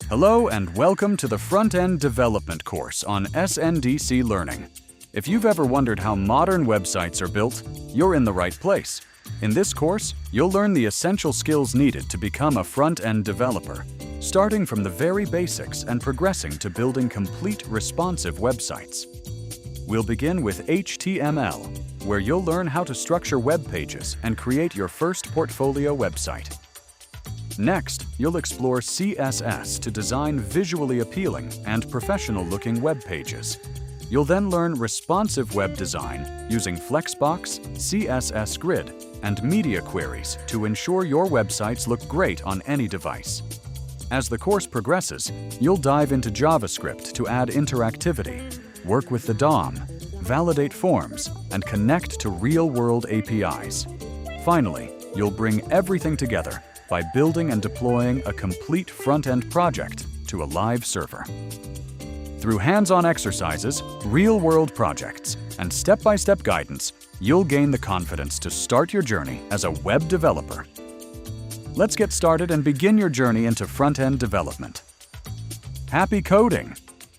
Hello and welcome to the Front-End Development course on SNDC Learning. If you've ever wondered how modern websites are built, you're in the right place. In this course, you'll learn the essential skills needed to become a front-end developer, starting from the very basics and progressing to building complete responsive websites. We'll begin with HTML, where you'll learn how to structure web pages and create your first portfolio website. Next, you'll explore CSS to design visually appealing and professional-looking web pages. You'll then learn responsive web design using Flexbox, CSS Grid, and media queries to ensure your websites look great on any device. As the course progresses, you'll dive into JavaScript to add interactivity, work with the DOM, validate forms, and connect to real-world APIs. Finally, you'll bring everything together by building and deploying a complete front-end project to a live server. Through hands-on exercises, real-world projects, and step-by-step guidance, you'll gain the confidence to start your journey as a web developer. Let's get started and begin your journey into front-end development. Happy coding!